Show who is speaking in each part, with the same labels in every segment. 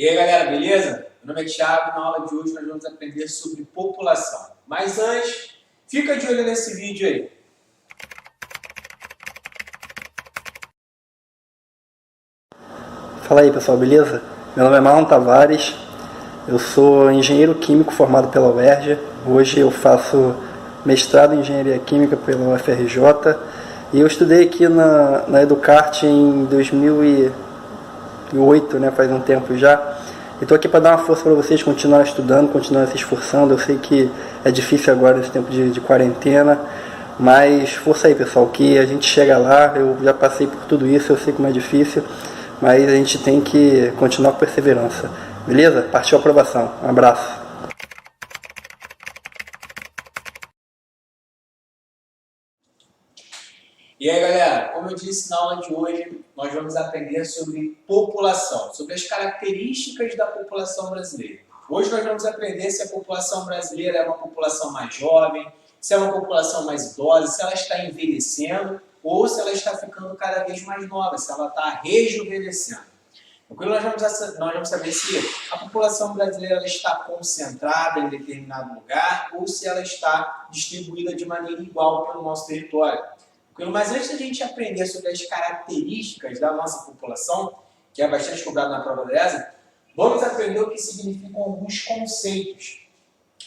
Speaker 1: E aí galera, beleza? Meu nome é Thiago e na aula de hoje nós vamos aprender sobre população. Mas antes, fica de olho nesse vídeo aí.
Speaker 2: Fala aí pessoal, beleza? Meu nome é Marlon Tavares, eu sou engenheiro químico formado pela UERJ. Hoje eu faço mestrado em engenharia química pela UFRJ e eu estudei aqui na Educarte em 2008, né, faz um tempo já. E estou aqui para dar uma força para vocês, continuar estudando, continuar se esforçando. Eu sei que é difícil agora nesse tempo de quarentena, mas força aí pessoal, que a gente chega lá. Eu já passei por tudo isso, eu sei como é difícil, mas a gente tem que continuar com perseverança. Beleza? Partiu a aprovação. Um abraço.
Speaker 1: E aí galera, como eu disse na aula de hoje, nós vamos aprender sobre população, sobre as características da população brasileira. Hoje nós vamos aprender se a população brasileira é uma população mais jovem, se é uma população mais idosa, se ela está envelhecendo ou se ela está ficando cada vez mais nova, se ela está rejuvenescendo. Então, nós vamos saber se a população brasileira está concentrada em determinado lugar ou se ela está distribuída de maneira igual pelo nosso território. Mas antes da gente aprender sobre as características da nossa população, que é bastante cobrado na prova da ESA, vamos aprender o que significam alguns conceitos.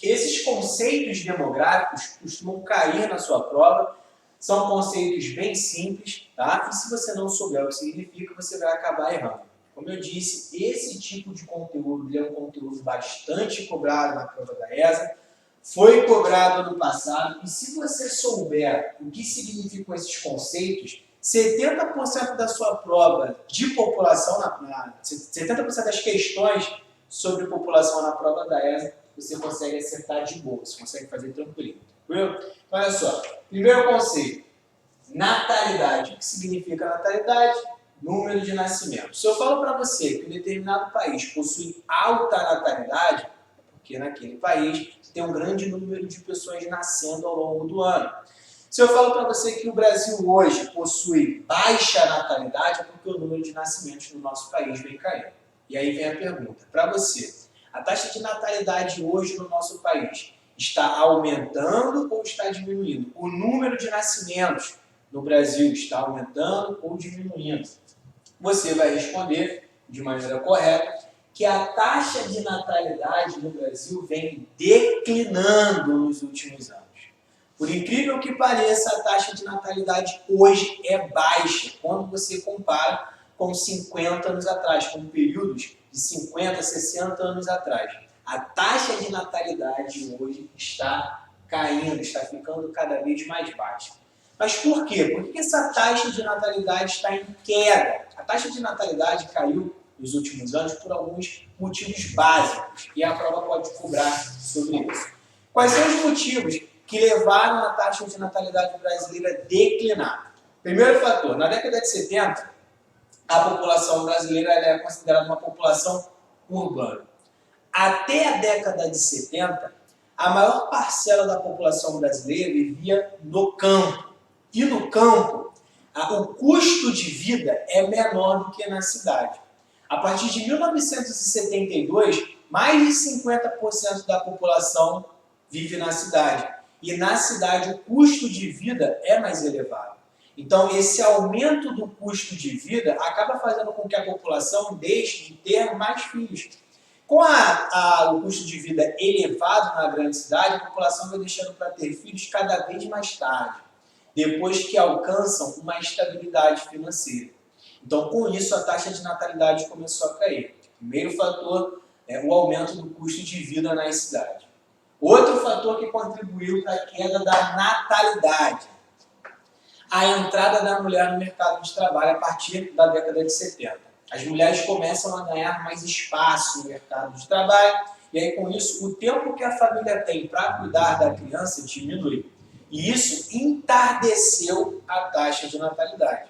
Speaker 1: Esses conceitos demográficos costumam cair na sua prova, são conceitos bem simples, tá? E se você não souber o que significa, você vai acabar errando. Como eu disse, esse tipo de conteúdo é um conteúdo bastante cobrado na prova da ESA, foi cobrado ano passado, e se você souber o que significam esses conceitos, 70% da sua prova de população, 70% das questões sobre população na prova da ESA, você consegue acertar de boa, você consegue fazer tranquilo. Então, olha só, primeiro conceito, natalidade. O que significa natalidade? Número de nascimento. Se eu falo para você que um determinado país possui alta natalidade, porque naquele país tem um grande número de pessoas nascendo ao longo do ano. Se eu falo para você que o Brasil hoje possui baixa natalidade, é porque o número de nascimentos no nosso país vem caindo. E aí vem a pergunta, para você, a taxa de natalidade hoje no nosso país está aumentando ou está diminuindo? O número de nascimentos no Brasil está aumentando ou diminuindo? Você vai responder de maneira correta que a taxa de natalidade no Brasil vem declinando nos últimos anos. Por incrível que pareça, a taxa de natalidade hoje é baixa, quando você compara com 50 anos atrás, com períodos de 50, 60 anos atrás. A taxa de natalidade hoje está caindo, está ficando cada vez mais baixa. Mas por quê? Por que essa taxa de natalidade está em queda? A taxa de natalidade caiu nos últimos anos por alguns motivos básicos, e a prova pode cobrar sobre isso. Quais são os motivos que levaram a taxa de natalidade brasileira a declinar? Primeiro fator, na década de 70, a população brasileira é considerada uma população urbana. Até a década de 70, a maior parcela da população brasileira vivia no campo. E no campo, o custo de vida é menor do que na cidade. A partir de 1972, mais de 50% da população vive na cidade. E na cidade o custo de vida é mais elevado. Então esse aumento do custo de vida acaba fazendo com que a população deixe de ter mais filhos. Com o custo de vida elevado na grande cidade, a população vai deixando para ter filhos cada vez mais tarde, depois que alcançam uma estabilidade financeira. Então, com isso, a taxa de natalidade começou a cair. Primeiro fator é o aumento do custo de vida nas cidades. Outro fator que contribuiu para a queda da natalidade, a entrada da mulher no mercado de trabalho a partir da década de 70. As mulheres começam a ganhar mais espaço no mercado de trabalho, e aí com isso, o tempo que a família tem para cuidar da criança diminui. E isso entardeceu a taxa de natalidade.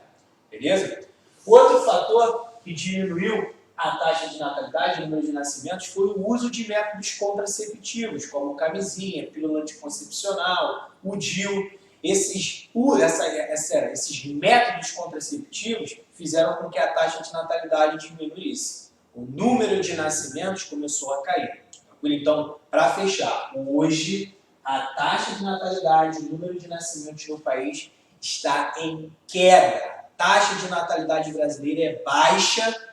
Speaker 1: Beleza? Outro fator que diminuiu a taxa de natalidade, o número de nascimentos, foi o uso de métodos contraceptivos, como camisinha, pílula anticoncepcional, o DIU. Esses métodos contraceptivos fizeram com que a taxa de natalidade diminuísse. o número de nascimentos começou a cair. Então, para fechar, hoje a taxa de natalidade, o número de nascimentos no país está em queda. A taxa de natalidade brasileira é baixa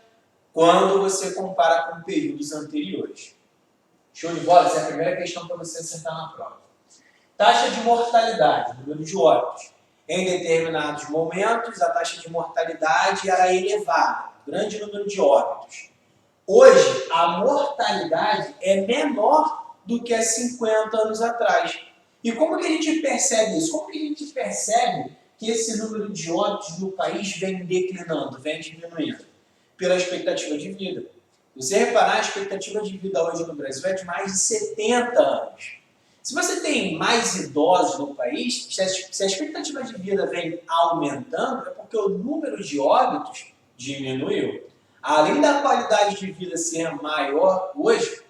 Speaker 1: quando você compara com períodos anteriores. Show de bola? Essa é a primeira questão para você acertar na prova. Taxa de mortalidade, número de óbitos. Em determinados momentos, a taxa de mortalidade era elevada, grande número de óbitos. Hoje, a mortalidade é menor do que há 50 anos atrás. E como que a gente percebe isso? Como que a gente percebe que esse número de óbitos no país vem declinando, vem diminuindo? Pela expectativa de vida. Se você reparar, a expectativa de vida hoje no Brasil é de mais de 70 anos. Se você tem mais idosos no país, se a expectativa de vida vem aumentando, é porque o número de óbitos diminuiu. Além da qualidade de vida ser maior hoje,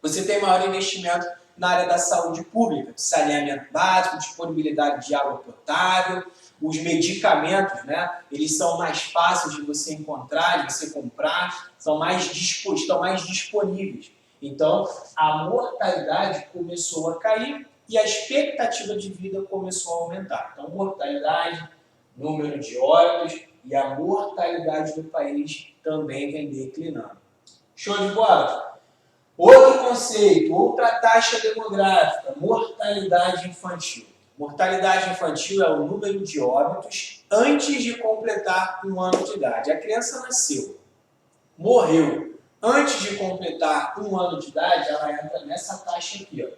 Speaker 1: você tem maior investimento na área da saúde pública, saneamento básico, disponibilidade de água potável, os medicamentos, né? Eles são mais fáceis de você encontrar, de você comprar, estão mais disponíveis. Então, a mortalidade começou a cair e a expectativa de vida começou a aumentar. Então, mortalidade, número de óbitos e a mortalidade do país também vem declinando. Show de bola? Outro conceito, outra taxa demográfica, mortalidade infantil. Mortalidade infantil é o número de óbitos antes de completar 1 ano de idade. A criança nasceu, morreu. Antes de completar 1 ano de idade, ela entra nessa taxa aqui, ó,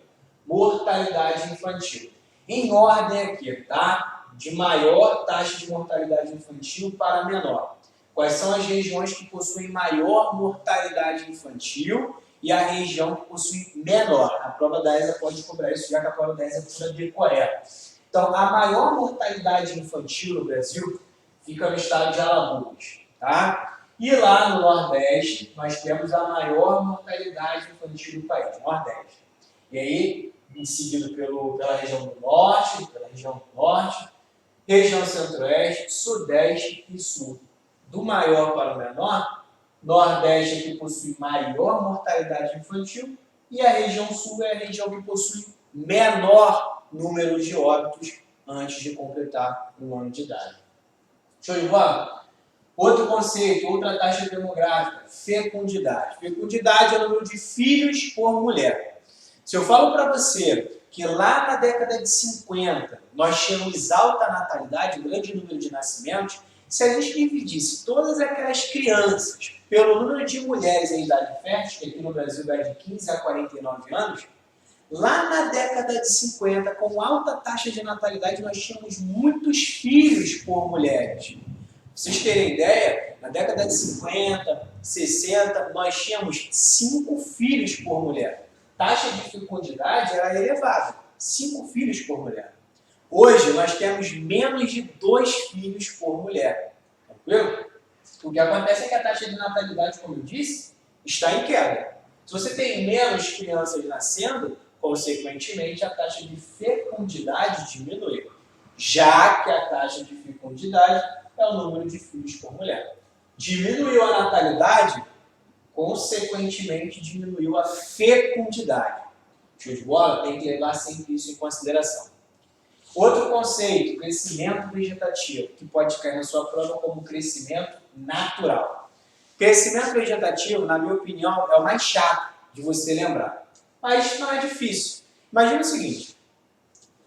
Speaker 1: mortalidade infantil. Em ordem aqui, tá? De maior taxa de mortalidade infantil para menor. Quais são as regiões que possuem maior mortalidade infantil e a região que possui menor? A prova da ESA pode cobrar isso, já que a prova da ESA precisa decorar. Então, a maior mortalidade infantil no Brasil fica no estado de Alagoas, tá? E lá no Nordeste, nós temos a maior mortalidade infantil do país, Nordeste. E aí, seguido pela região do Norte, região Centro-Oeste, Sudeste e Sul. Do maior para o menor, Nordeste é que possui maior mortalidade infantil e a região Sul é a região que possui menor número de óbitos antes de completar 1 ano de idade. Show de bola? Outro conceito, outra taxa demográfica, fecundidade. Fecundidade é o número de filhos por mulher. Se eu falo para você que lá na década de 50 nós tínhamos alta natalidade, um grande número de nascimentos, se a gente dividisse todas aquelas crianças pelo número de mulheres em idade fértil, que aqui no Brasil vai de 15 a 49 anos, lá na década de 50, com alta taxa de natalidade, nós tínhamos muitos filhos por mulheres. Pra vocês terem ideia, na década de 50, 60, nós tínhamos 5 filhos por mulher. Taxa de fecundidade era elevada, 5 filhos por mulher. Hoje, nós temos menos de 2 filhos por mulher. Tranquilo? O que acontece é que a taxa de natalidade, como eu disse, está em queda. Se você tem menos crianças nascendo, consequentemente, a taxa de fecundidade diminui. Já que a taxa de fecundidade é o número de filhos por mulher. Diminuiu a natalidade, consequentemente diminuiu a fecundidade. Show de bola? Tem que levar sempre isso em consideração. Outro conceito, crescimento vegetativo, que pode cair na sua prova como crescimento natural. Crescimento vegetativo, na minha opinião, é o mais chato de você lembrar. Mas não é difícil. Imagina o seguinte,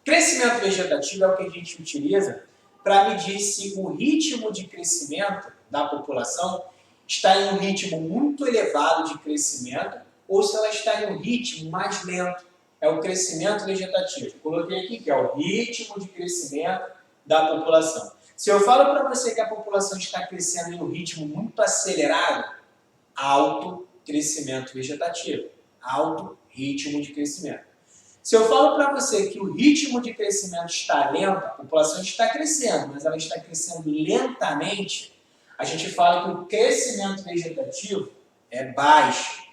Speaker 1: crescimento vegetativo é o que a gente utiliza para medir se o ritmo de crescimento da população está em um ritmo muito elevado de crescimento ou se ela está em um ritmo mais lento. É o crescimento vegetativo. Eu coloquei aqui que é o ritmo de crescimento da população. Se eu falo para você que a população está crescendo em um ritmo muito acelerado, alto crescimento vegetativo, alto ritmo de crescimento. Se eu falo para você que o ritmo de crescimento está lento, a população está crescendo, mas ela está crescendo lentamente, a gente fala que o crescimento vegetativo é baixo.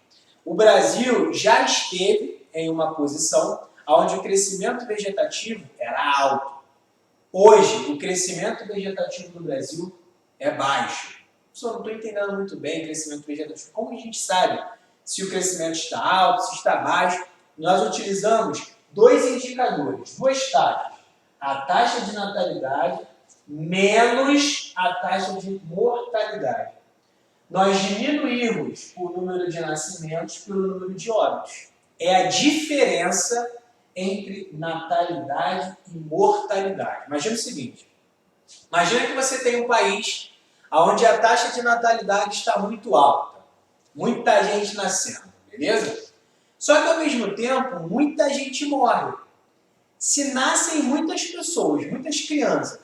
Speaker 1: O Brasil já esteve em uma posição onde o crescimento vegetativo era alto. Hoje, o crescimento vegetativo do Brasil é baixo. Professor, não estou entendendo muito bem o crescimento vegetativo. Como a gente sabe se o crescimento está alto, se está baixo? Nós utilizamos dois indicadores, duas taxas. A taxa de natalidade menos a taxa de mortalidade. Nós diminuímos o número de nascimentos pelo número de óbitos. É a diferença entre natalidade e mortalidade. Imagina o seguinte, imagina que você tem um país onde a taxa de natalidade está muito alta, muita gente nascendo, beleza? Só que ao mesmo tempo, muita gente morre. Se nascem muitas pessoas, muitas crianças,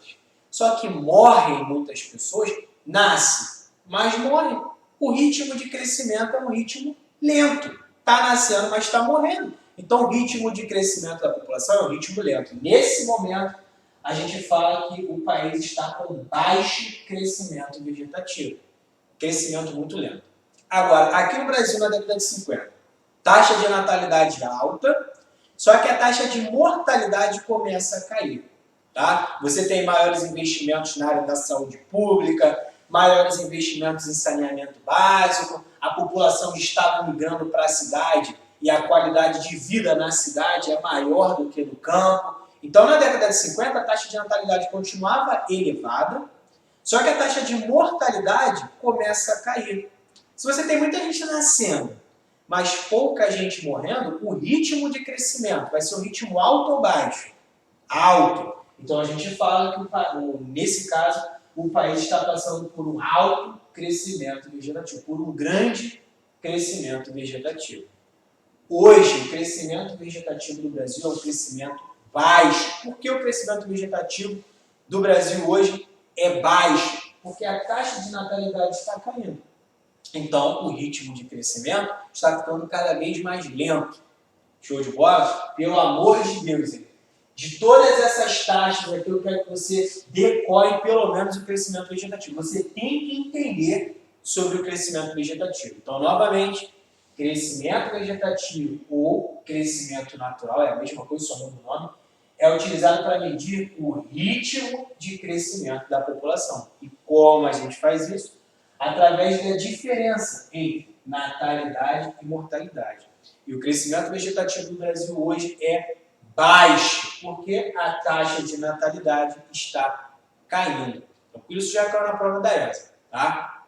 Speaker 1: só que morrem muitas pessoas, nasce, mas morre. O ritmo de crescimento é um ritmo lento. Está nascendo, mas está morrendo. Então, o ritmo de crescimento da população é um ritmo lento. Nesse momento, a gente fala que o país está com baixo crescimento vegetativo. Crescimento muito lento. Agora, aqui no Brasil, na década de 50, taxa de natalidade alta, só que a taxa de mortalidade começa a cair. Tá? Você tem maiores investimentos na área da saúde pública, maiores investimentos em saneamento básico, a população estava migrando para a cidade e a qualidade de vida na cidade é maior do que no campo. Então, na década de 50, a taxa de natalidade continuava elevada, só que a taxa de mortalidade começa a cair. Se você tem muita gente nascendo, mas pouca gente morrendo, o ritmo de crescimento vai ser um ritmo alto ou baixo? Alto. Então, a gente fala que, nesse caso, o país está passando por um alto crescimento vegetativo, por um grande crescimento vegetativo. Hoje, o crescimento vegetativo do Brasil é um crescimento baixo. Por que o crescimento vegetativo do Brasil hoje é baixo? Porque a taxa de natalidade está caindo. Então, o ritmo de crescimento está ficando cada vez mais lento. Show de bola? Pelo amor de Deus, hein? De todas essas taxas aqui, eu quero que você decore pelo menos o crescimento vegetativo. Você tem que entender sobre o crescimento vegetativo. Então, novamente, crescimento vegetativo ou crescimento natural, é a mesma coisa, só muda o nome, é utilizado para medir o ritmo de crescimento da população. E como a gente faz isso? Através da diferença entre natalidade e mortalidade. E o crescimento vegetativo do Brasil hoje é baixo, porque a taxa de natalidade está caindo. Então, por isso já caiu na prova da ESA. Tá?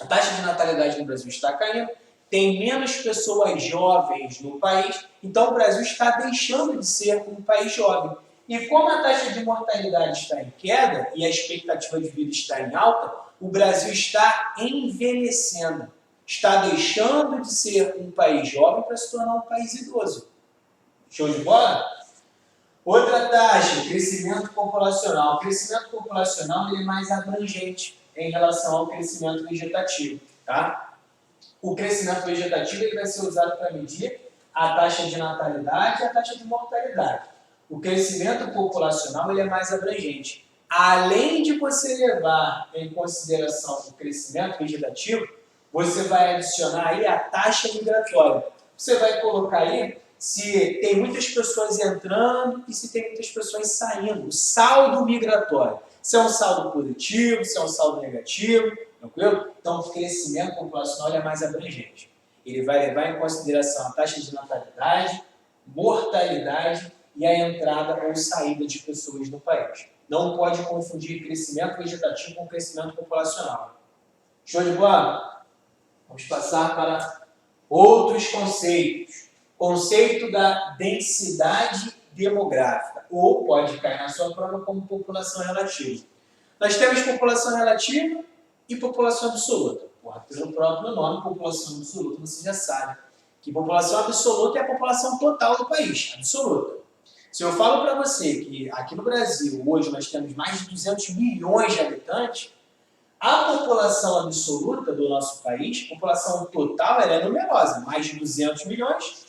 Speaker 1: A taxa de natalidade no Brasil está caindo, tem menos pessoas jovens no país, então o Brasil está deixando de ser um país jovem. E como a taxa de mortalidade está em queda e a expectativa de vida está em alta, o Brasil está envelhecendo, está deixando de ser um país jovem para se tornar um país idoso. Show de bola? Outra taxa, crescimento populacional. O crescimento populacional ele é mais abrangente em relação ao crescimento vegetativo. Tá? O crescimento vegetativo ele vai ser usado para medir a taxa de natalidade e a taxa de mortalidade. O crescimento populacional ele é mais abrangente. Além de você levar em consideração o crescimento vegetativo, você vai adicionar aí a taxa migratória. Você vai colocar aí se tem muitas pessoas entrando e se tem muitas pessoas saindo. O saldo migratório. Se é um saldo positivo, se é um saldo negativo, tranquilo? Então, o crescimento populacional é mais abrangente. Ele vai levar em consideração a taxa de natalidade, mortalidade e a entrada ou saída de pessoas no país. Não pode confundir crescimento vegetativo com crescimento populacional. Show de bola? Vamos passar para outros conceitos. Conceito da densidade demográfica, ou pode cair na sua prova como população relativa. Nós temos população relativa e população absoluta. Pelo próprio nome, população absoluta, você já sabe que população absoluta é a população total do país, absoluta. Se eu falo para você que aqui no Brasil, hoje, nós temos mais de 200 milhões de habitantes, a população absoluta do nosso país, população total, ela é numerosa, mais de 200 milhões.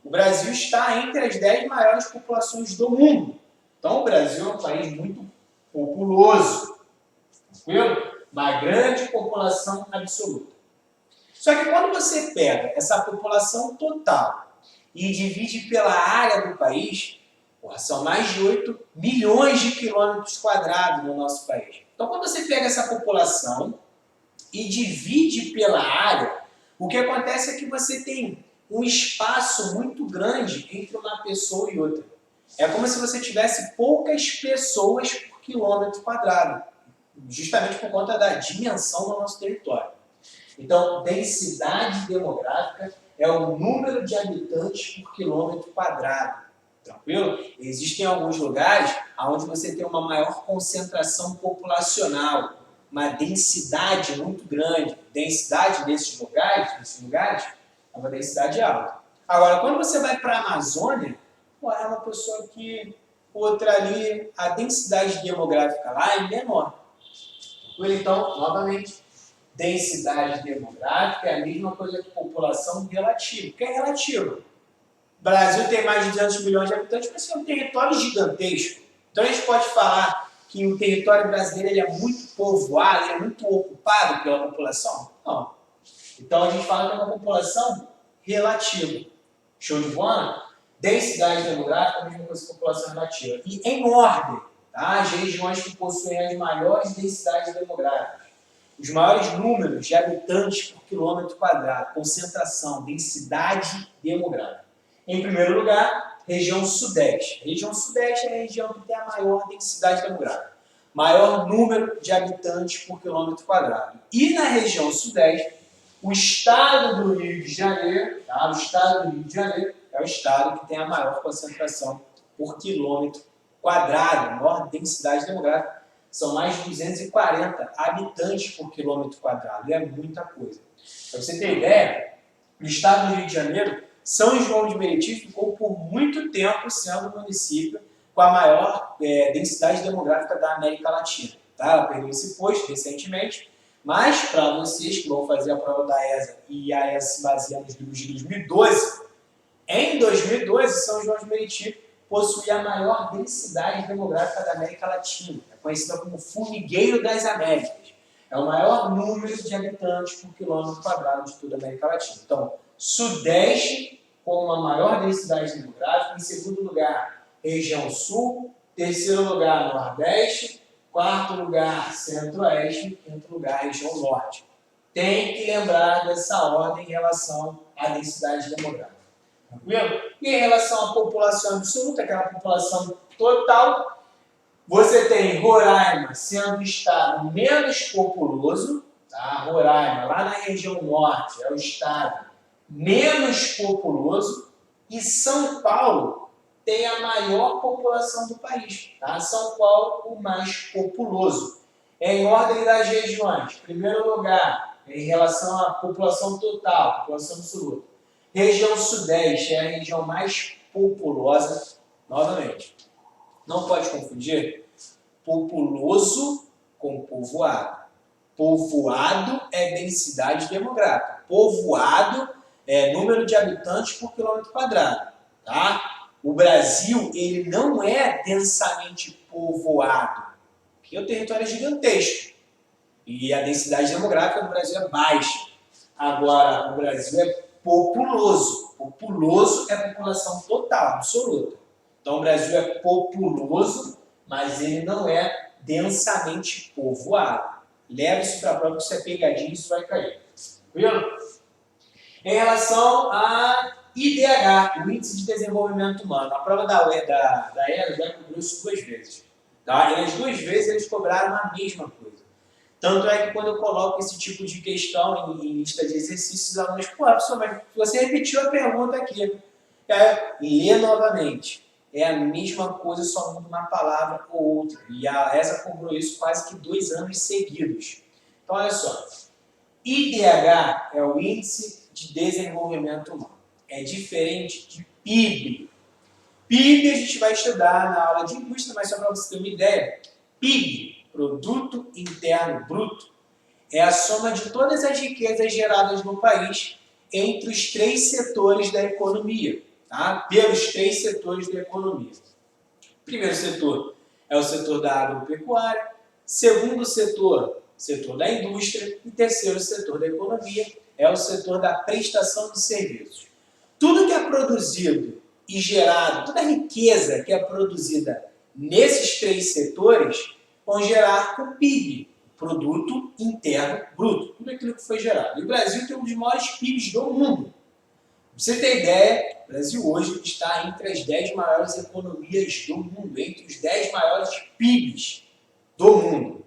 Speaker 1: O Brasil está entre as 10 maiores populações do mundo. Então, o Brasil é um país muito populoso. Tranquilo? Uma grande população absoluta. Só que quando você pega essa população total e divide pela área do país, são mais de 8 milhões de quilômetros quadrados no nosso país. Então, quando você pega essa população e divide pela área, o que acontece é que você tem um espaço muito grande entre uma pessoa e outra. É como se você tivesse poucas pessoas por quilômetro quadrado, justamente por conta da dimensão do nosso território. Então, densidade demográfica é o número de habitantes por quilômetro quadrado. Tranquilo? Existem alguns lugares onde você tem uma maior concentração populacional, uma densidade muito grande. Densidade nesses lugares é uma densidade alta. Agora, quando você vai para a Amazônia, é uma pessoa aqui, outra ali, a densidade demográfica lá é menor. Tranquilo? Então, novamente, densidade demográfica é a mesma coisa que população relativa. O que é relativo? O Brasil tem mais de 200 milhões de habitantes, mas é um território gigantesco. Então a gente pode falar que o território brasileiro ele é muito povoado, ele é muito ocupado pela população? Não. Então a gente fala que é uma população relativa. Show de bola? Densidade demográfica é a mesma coisa que população relativa. E em ordem, tá? As regiões que possuem as maiores densidades demográficas, os maiores números de habitantes por quilômetro quadrado, concentração, densidade demográfica. Em primeiro lugar, região sudeste. A região sudeste é a região que tem a maior densidade demográfica, maior número de habitantes por quilômetro quadrado. E na região sudeste, o estado do Rio de Janeiro, tá? O estado do Rio de Janeiro é o estado que tem a maior concentração por quilômetro quadrado, maior densidade demográfica. São mais de 240 habitantes por quilômetro quadrado. E é muita coisa. Para você ter ideia, no estado do Rio de Janeiro, São João de Meriti ficou por muito tempo sendo o município com a maior densidade demográfica da América Latina. Tá? Ela perdeu esse posto recentemente, mas para vocês que vão fazer a prova da ESA, e a ESA se baseia nos livros de 2012, em 2012, São João de Meriti possuía a maior densidade demográfica da América Latina. É conhecida como Formigueiro das Américas. É o maior número de habitantes por quilômetro quadrado de toda a América Latina. Então, Sudeste com uma maior densidade demográfica. Em segundo lugar, região Sul. Terceiro lugar, Nordeste. Quarto lugar, Centro-Oeste. Quinto lugar, região Norte. Tem que lembrar dessa ordem em relação à densidade demográfica. Tranquilo? E em relação à população absoluta, aquela população total, você tem Roraima sendo o estado menos populoso, tá? Roraima, lá na região norte, é o estado menos populoso, e São Paulo tem a maior população do país. Tá? São Paulo, o mais populoso. Em ordem das regiões, primeiro lugar, em relação à população total, população absoluta. Região Sudeste é a região mais populosa, novamente. Não pode confundir populoso com povoado. Povoado é densidade demográfica. Povoado é número de habitantes por quilômetro quadrado. Tá? O Brasil ele não é densamente povoado, porque o território é gigantesco. E a densidade demográfica do Brasil é baixa. Agora, o Brasil é populoso. Populoso é a população total, absoluta. Então, o Brasil é populoso, mas ele não é densamente povoado. Leve isso para a prova, que isso é pegadinha e isso vai cair. Tranquilo? Em relação a IDH, o Índice de Desenvolvimento Humano, a prova da ESA já cobrou isso 2 vezes. Tá? E as 2 vezes eles cobraram a mesma coisa. Tanto é que quando eu coloco esse tipo de questão em lista de exercícios, os alunos, professor, mas você repetiu a pergunta aqui. Lê novamente. É a mesma coisa, só muda uma palavra ou outra. E a ESA cobrou isso quase que 2 anos seguidos. Então, olha só. IDH é o Índice de Desenvolvimento Humano. É diferente de PIB. PIB a gente vai estudar na aula de indústria, mas só para você ter uma ideia. PIB, Produto Interno Bruto, é a soma de todas as riquezas geradas no país entre os 3 setores da economia. Tá? Pelos 3 setores da economia. O primeiro setor é o setor da agropecuária. Segundo setor da indústria. E terceiro setor da economia é o setor da prestação de serviços. Tudo que é produzido e gerado, toda a riqueza que é produzida nesses 3 setores vão gerar o PIB. Produto Interno Bruto, tudo aquilo que foi gerado. E o Brasil tem um dos maiores PIBs do mundo. Pra você ter ideia, o Brasil hoje está entre as 10 maiores economias do mundo, entre os 10 maiores PIBs do mundo.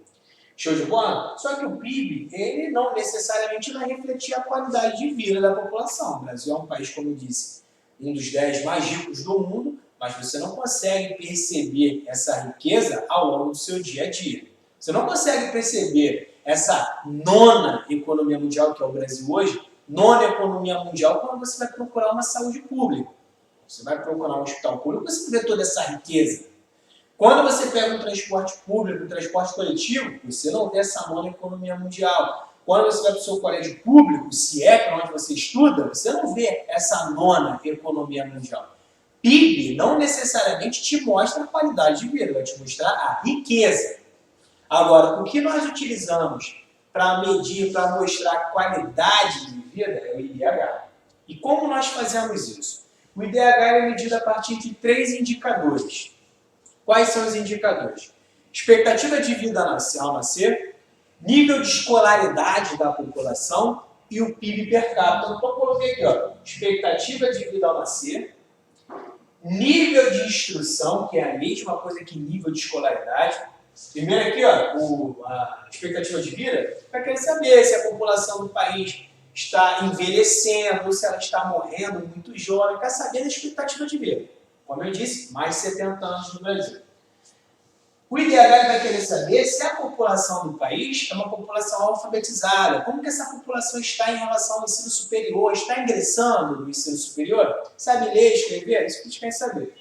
Speaker 1: Show de bola? Só que o PIB, ele não necessariamente vai refletir a qualidade de vida da população. O Brasil é um país, como eu disse, um dos 10 mais ricos do mundo, mas você não consegue perceber essa riqueza ao longo do seu dia a dia. Você não consegue perceber essa nona economia mundial, que é o Brasil hoje, nona economia mundial, quando você vai procurar uma saúde pública. Você vai procurar um hospital público, você vê toda essa riqueza. Quando você pega um transporte público, um transporte coletivo, você não vê essa nona economia mundial. Quando você vai para o seu colégio público, se é para onde você estuda, você não vê essa nona economia mundial. PIB não necessariamente te mostra a qualidade de vida, vai te mostrar a riqueza. Agora, o que nós utilizamos para medir, para mostrar a qualidade de vida é o IDH. E como nós fazemos isso? O IDH é medido a partir de 3 indicadores. Quais são os indicadores? Expectativa de vida ao nascer, nível de escolaridade da população e o PIB per capita. Então, coloquei aqui, ó, expectativa de vida ao nascer, nível de instrução, que é a mesma coisa que nível de escolaridade. Primeiro aqui, ó, a expectativa de vida, para querer saber se a população do país está envelhecendo, ou se ela está morrendo muito jovem, quer saber da expectativa de vida. Como eu disse, mais de 70 anos no Brasil. O IDH vai querer saber se a população do país é uma população alfabetizada, como que essa população está em relação ao ensino superior, está ingressando no ensino superior, sabe ler, escrever, isso que a gente quer saber.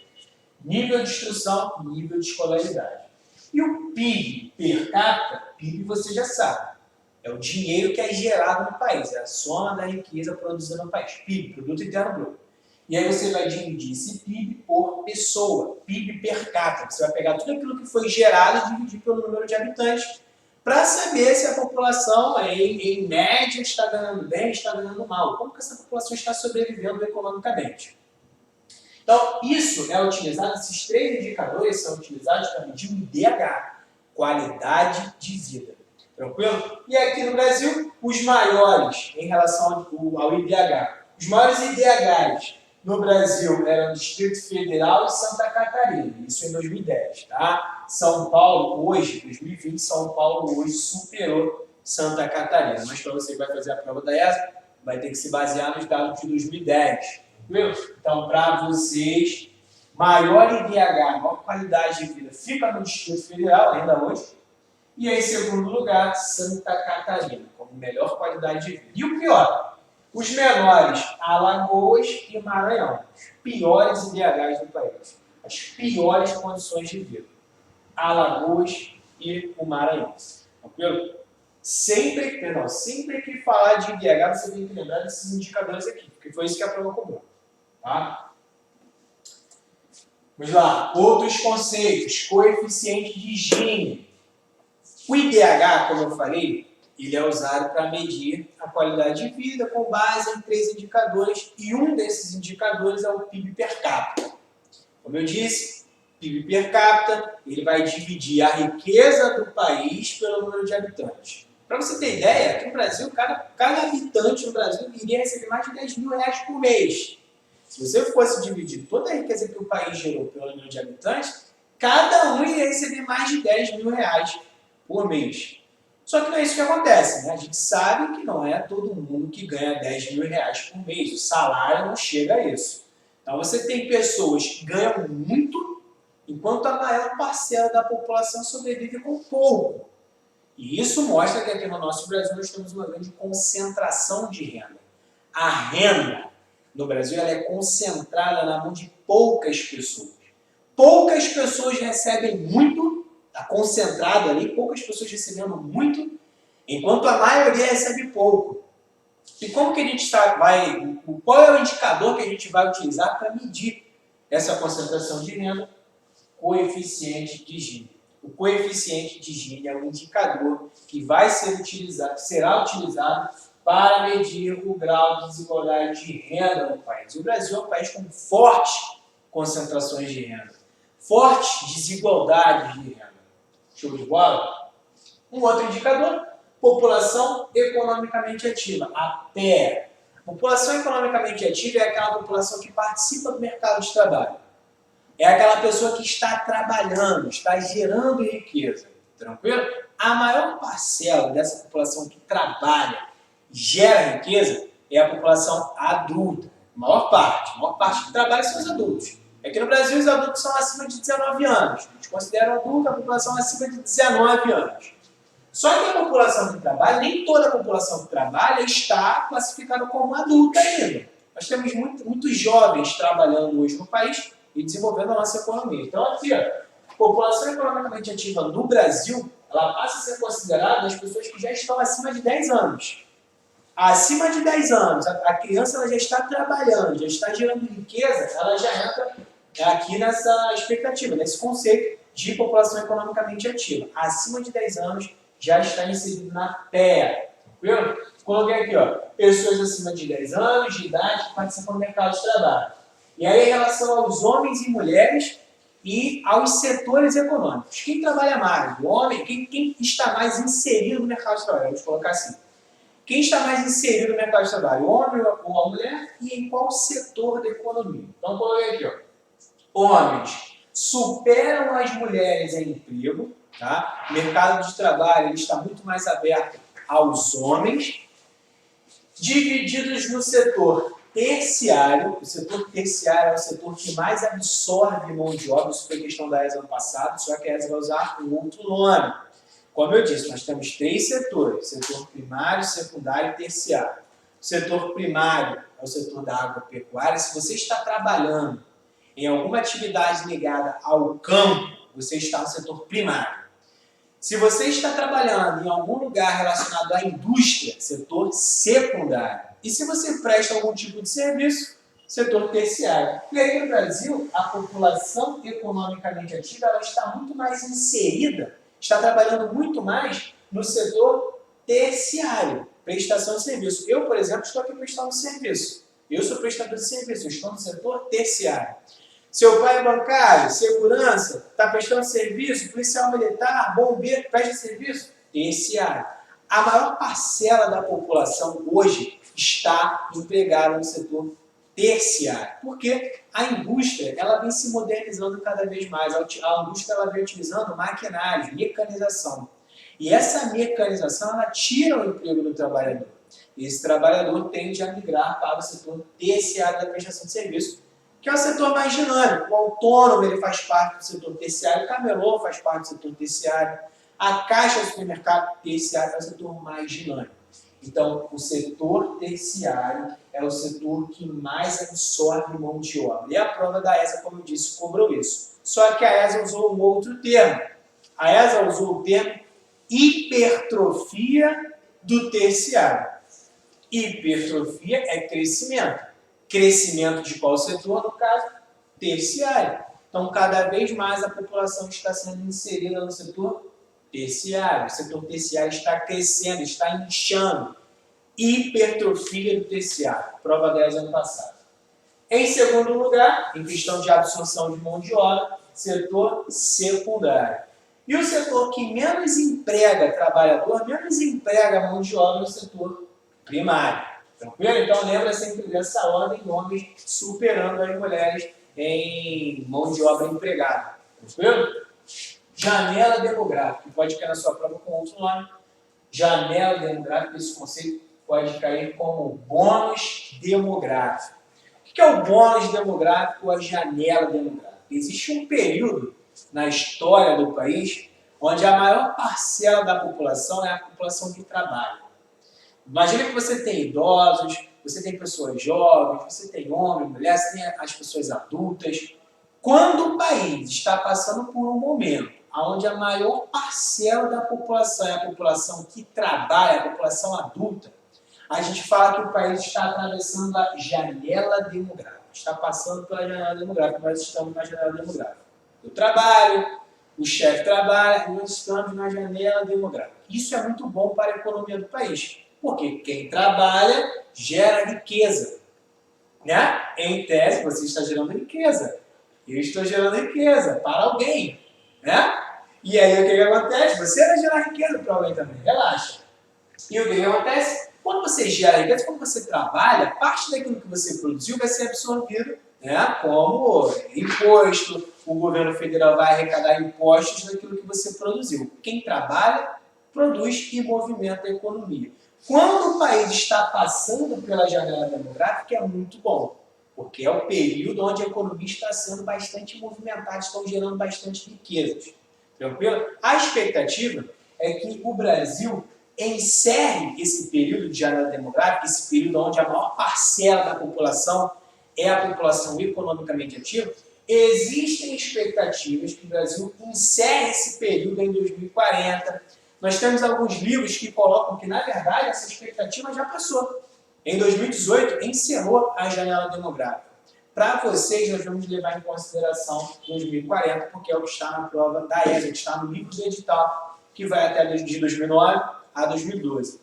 Speaker 1: Nível de instrução, nível de escolaridade. E o PIB per capita, PIB você já sabe, é o dinheiro que é gerado no país, é a soma da riqueza produzida no país, PIB, Produto Interno Bruto. E aí você vai dividir esse PIB por pessoa, PIB per capita. Você vai pegar tudo aquilo que foi gerado e dividir pelo número de habitantes para saber se a população, em média, está ganhando bem, está ganhando mal. Como que essa população está sobrevivendo economicamente. Então, isso é utilizado, esses 3 indicadores são utilizados para medir o IDH, qualidade de vida. Tranquilo? E aqui no Brasil, os maiores em relação ao IDH. Os maiores IDHs no Brasil eram Distrito Federal e Santa Catarina, isso em 2010, tá? São Paulo hoje, 2020, São Paulo hoje superou Santa Catarina. Mas para você que vai fazer a prova da ESA, vai ter que se basear nos dados de 2010, tranquilo? Então, para vocês, maior IDH, maior qualidade de vida, fica no Distrito Federal, ainda hoje. E aí, em segundo lugar, Santa Catarina, como melhor qualidade de vida. E o pior, os menores, Alagoas e Maranhão, os piores IDHs do país, as piores condições de vida, Alagoas e o Maranhão. Tranquilo? Sempre que falar de IDH, você tem que lembrar desses indicadores aqui, porque foi isso que a prova cobrou. Tá? Vamos lá, outros conceitos, coeficiente de Gini. O IDH, como eu falei, ele é usado para medir a qualidade de vida com base em 3 indicadores e um desses indicadores é o PIB per capita. Como eu disse, PIB per capita, ele vai dividir a riqueza do país pelo número de habitantes. Para você ter ideia, aqui no Brasil, cada habitante no Brasil iria receber mais de 10 mil reais por mês. Se você fosse dividir toda a riqueza que o país gerou pelo número de habitantes, cada um iria receber mais de 10 mil reais por mês. Só que não é isso que acontece, né? A gente sabe que não é todo mundo que ganha 10 mil reais por mês. O salário não chega a isso. Então você tem pessoas que ganham muito, enquanto a maior parcela da população sobrevive com pouco. E isso mostra que aqui no nosso Brasil nós temos uma grande concentração de renda. A renda no Brasil ela é concentrada na mão de poucas pessoas. Poucas pessoas recebem muito, está concentrado ali, poucas pessoas recebendo muito, enquanto a maioria recebe pouco. E como que a gente qual é o indicador que a gente vai utilizar para medir essa concentração de renda? Coeficiente de Gini. O coeficiente de Gini é um indicador que será utilizado para medir o grau de desigualdade de renda no país. O Brasil é um país com fortes concentrações de renda, fortes desigualdades de renda. Show de bola? Um outro indicador, população economicamente ativa, a PEA. População economicamente ativa é aquela população que participa do mercado de trabalho. É aquela pessoa que está trabalhando, está gerando riqueza. Tranquilo? A maior parcela dessa população que trabalha, gera riqueza, é a população adulta. A maior parte que trabalha são os adultos. Aqui no Brasil, os adultos são acima de 19 anos. A gente considera adulto a população acima de 19 anos. Só que a população que trabalha, nem toda a população que trabalha está classificada como adulta ainda. Nós temos muitos jovens trabalhando hoje no país e desenvolvendo a nossa economia. Então, aqui, a população economicamente ativa no Brasil, ela passa a ser considerada as pessoas que já estão acima de 10 anos. Acima de 10 anos, a criança ela já está trabalhando, já está gerando riqueza, ela já entra aqui nessa expectativa, nesse conceito de população economicamente ativa. Acima de 10 anos já está inserido na PEA. Tranquilo? Coloquei aqui, ó, pessoas acima de 10 anos de idade que participam do mercado de trabalho. E aí, em relação aos homens e mulheres e aos setores econômicos. Quem trabalha mais? O homem? Quem está mais inserido no mercado de trabalho? Vamos colocar assim. Quem está mais inserido no mercado de trabalho? O homem ou a mulher? E em qual setor da economia? Então, coloquei aqui, ó. Homens superam as mulheres em emprego, tá? O mercado de trabalho ele está muito mais aberto aos homens, divididos no setor terciário. O setor terciário é o setor que mais absorve mão de obra. Isso foi questão da ESA ano passado, só que a ESA vai usar um outro nome. Como eu disse, nós temos 3 setores: setor primário, secundário e terciário. O setor primário é o setor da agropecuária. Se você está trabalhando em alguma atividade ligada ao campo, você está no setor primário. Se você está trabalhando em algum lugar relacionado à indústria, setor secundário. E se você presta algum tipo de serviço, setor terciário. E aí no Brasil, a população economicamente ativa ela está muito mais inserida, está trabalhando muito mais no setor terciário, prestação de serviço. Eu, por exemplo, estou aqui prestando serviço. Eu sou prestador de serviço, eu estou no setor terciário. Seu pai é bancário, segurança, está prestando serviço, policial militar, bombeiro, presta serviço, terciário. A maior parcela da população hoje está empregada no setor terciário, porque a indústria ela vem se modernizando cada vez mais. A indústria ela vem utilizando maquinários, mecanização. E essa mecanização ela tira o emprego do trabalhador. E esse trabalhador tende a migrar para o setor terciário da prestação de serviço, que é o setor mais dinâmico. O autônomo ele faz parte do setor terciário, o camelô faz parte do setor terciário, a caixa do supermercado terciário é o setor mais dinâmico. Então, o setor terciário é o setor que mais absorve mão de obra. E a prova da ESA, como eu disse, cobrou isso. Só que a ESA usou um outro termo. A ESA usou o termo hipertrofia do terciário. Hipertrofia é crescimento. Crescimento de qual setor? No caso, terciário. Então, cada vez mais a população está sendo inserida no setor terciário. O setor terciário está crescendo, está inchando. Hipertrofia do terciário. Prova 10 ano passado. Em segundo lugar, em questão de absorção de mão de obra, setor secundário. E o setor que menos emprega trabalhador, menos emprega mão de obra, é o setor primário. Tranquilo? Então lembra sempre dessa ordem, homens superando as mulheres em mão de obra empregada. Tranquilo? Janela demográfica, que pode cair na sua prova com outro nome. Janela demográfica, esse conceito pode cair como bônus demográfico. O que é o bônus demográfico ou a janela demográfica? Existe um período na história do país onde a maior parcela da população é a população que trabalha. Imagina que você tem idosos, você tem pessoas jovens, você tem homens, mulheres, você tem as pessoas adultas. Quando o país está passando por um momento onde a maior parcela da população é a população que trabalha, a população adulta, a gente fala que o país está atravessando a janela demográfica. Está passando pela janela demográfica, nós estamos na janela demográfica. Eu trabalho, o chefe trabalha, e nós estamos na janela demográfica. Isso é muito bom para a economia do país. Porque quem trabalha gera riqueza. Né? Em tese, você está gerando riqueza. Eu estou gerando riqueza para alguém. Né? E aí o que acontece? Você vai gerar riqueza para alguém também, relaxa. E o que acontece? Quando você gera riqueza, quando você trabalha, parte daquilo que você produziu vai ser absorvido, né, como imposto. O governo federal vai arrecadar impostos daquilo que você produziu. Quem trabalha, produz e movimenta a economia. Quando o país está passando pela janela demográfica, é muito bom, porque é o período onde a economia está sendo bastante movimentada, estão gerando bastante riquezas. Tranquilo? A expectativa é que o Brasil encerre esse período de janela demográfica, esse período onde a maior parcela da população é a população economicamente ativa. Existem expectativas que o Brasil encerre esse período em 2040. Nós temos alguns livros que colocam que, na verdade, essa expectativa já passou. Em 2018, encerrou a janela demográfica. Para vocês, nós vamos levar em consideração 2040, porque é o que está na prova da ESA, que está no livro do edital, que vai até de 2009 a 2012.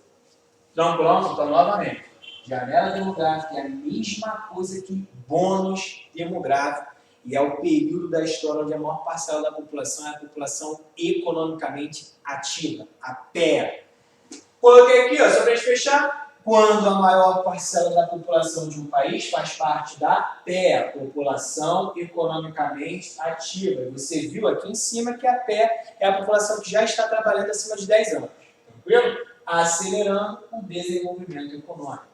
Speaker 1: Então, pronto, então, novamente. Janela demográfica é a mesma coisa que bônus demográfico, e é o período da história onde a maior parcela da população é a população economicamente ativa, a pé. Coloquei aqui, ó, só para a gente fechar. Quando a maior parcela da população de um país faz parte da PEA, população economicamente ativa. Você viu aqui em cima que a PEA é a população que já está trabalhando acima de 10 anos. Tranquilo? Acelerando o desenvolvimento econômico.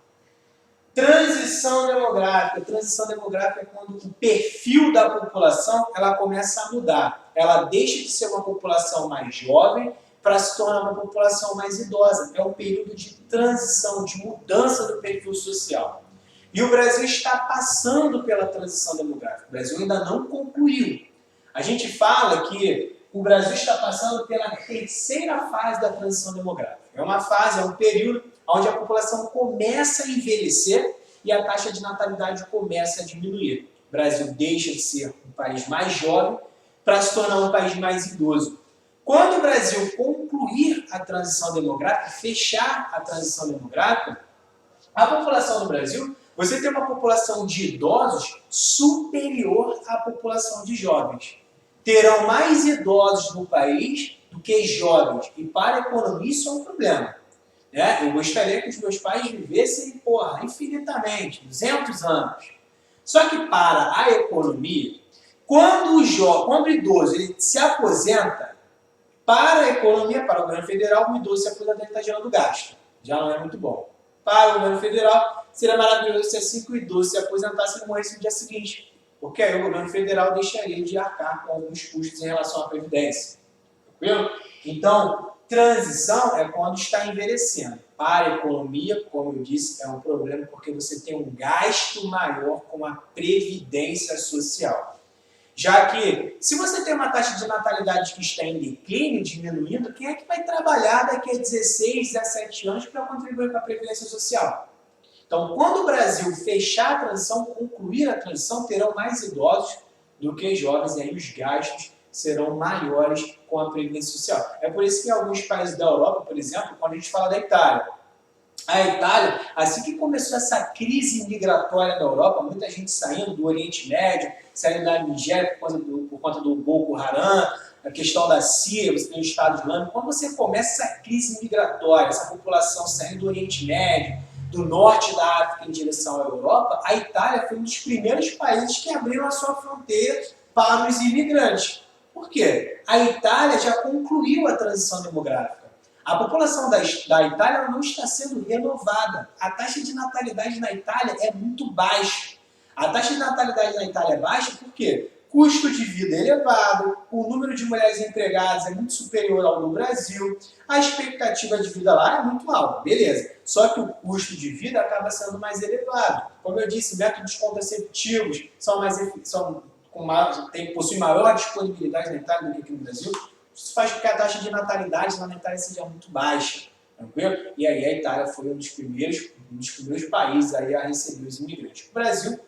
Speaker 1: Transição demográfica. Transição demográfica é quando o perfil da população ela começa a mudar. Ela deixa de ser uma população mais jovem para se tornar uma população mais idosa. É um período de transição, de mudança do perfil social. E o Brasil está passando pela transição demográfica. O Brasil ainda não concluiu. A gente fala que o Brasil está passando pela terceira fase da transição demográfica. É uma fase, é um período onde a população começa a envelhecer e a taxa de natalidade começa a diminuir. O Brasil deixa de ser um país mais jovem para se tornar um país mais idoso. Quando o Brasil concluir a transição demográfica, fechar a transição demográfica, a população do Brasil, você tem uma população de idosos superior à população de jovens. Terão mais idosos no país do que jovens. E para a economia isso é um problema. Né? Eu gostaria que os meus pais vivessem, infinitamente, 200 anos. Só que para a economia, quando o idoso ele se aposenta, para a economia, para o governo federal, o idoso se aposentar está gerando gasto. Já não é muito bom. Para o governo federal, seria maravilhoso se assim que o idoso se aposentasse e morresse no dia seguinte. Porque aí o governo federal deixaria de arcar com alguns custos em relação à previdência. Tranquilo? Então, transição é quando está envelhecendo. Para a economia, como eu disse, é um problema porque você tem um gasto maior com a previdência social. Já que, se você tem uma taxa de natalidade que está em declínio, diminuindo, quem é que vai trabalhar daqui a 16, 17 anos para contribuir para a Previdência Social? Então, quando o Brasil fechar a transição, concluir a transição, terão mais idosos do que jovens, e aí os gastos serão maiores com a Previdência Social. É por isso que em alguns países da Europa, por exemplo, quando a gente fala da Itália, a Itália, assim que começou essa crise migratória da Europa, muita gente saindo do Oriente Médio, saindo da Nigéria por conta do Boko Haram, a questão da Síria, você tem o Estado Islâmico. Quando você começa essa crise migratória, essa população saindo do Oriente Médio, do norte da África em direção à Europa, a Itália foi um dos primeiros países que abriram a sua fronteira para os imigrantes. Por quê? A Itália já concluiu a transição demográfica. A população da Itália não está sendo renovada. A taxa de natalidade na Itália é muito baixa. A taxa de natalidade na Itália é baixa por quê? Custo de vida elevado, o número de mulheres empregadas é muito superior ao do Brasil, a expectativa de vida lá é muito alta, beleza. Só que o custo de vida acaba sendo mais elevado. Como eu disse, métodos contraceptivos possuem maior disponibilidade na Itália do que aqui no Brasil. Isso faz com que a taxa de natalidade lá na Itália seja muito baixa. Tranquilo? E aí a Itália foi um dos primeiros países aí a receber os imigrantes. O Brasil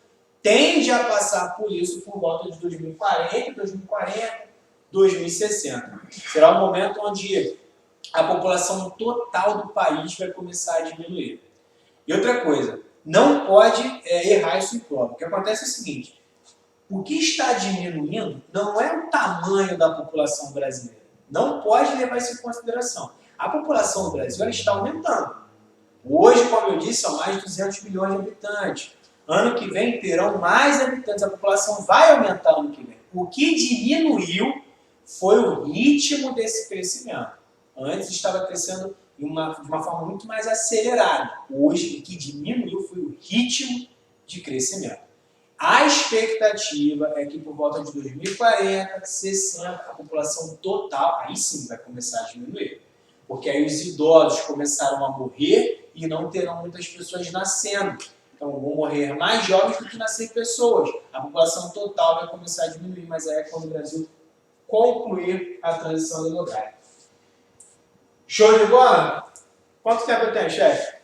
Speaker 1: tende a passar por isso por volta de 2040, 2060. Será um momento onde a população total do país vai começar a diminuir. E outra coisa, não pode errar isso em prova. O que acontece é o seguinte, o que está diminuindo não é o tamanho da população brasileira. Não pode levar isso em consideração. A população do Brasil ela está aumentando. Hoje, como eu disse, são mais de 200 milhões de habitantes. Ano que vem terão mais habitantes, a população vai aumentar ano que vem. O que diminuiu foi o ritmo desse crescimento. Antes estava crescendo de uma forma muito mais acelerada. Hoje, o que diminuiu foi o ritmo de crescimento. A expectativa é que por volta de 2040, 60, a população total, aí sim vai começar a diminuir. Porque aí os idosos começaram a morrer e não terão muitas pessoas nascendo. Então vão morrer mais jovens do que nascer pessoas. A população total vai começar a diminuir, mas aí é quando o Brasil concluir a transição demográfica. Show de bola? Quanto tempo eu tenho, chefe?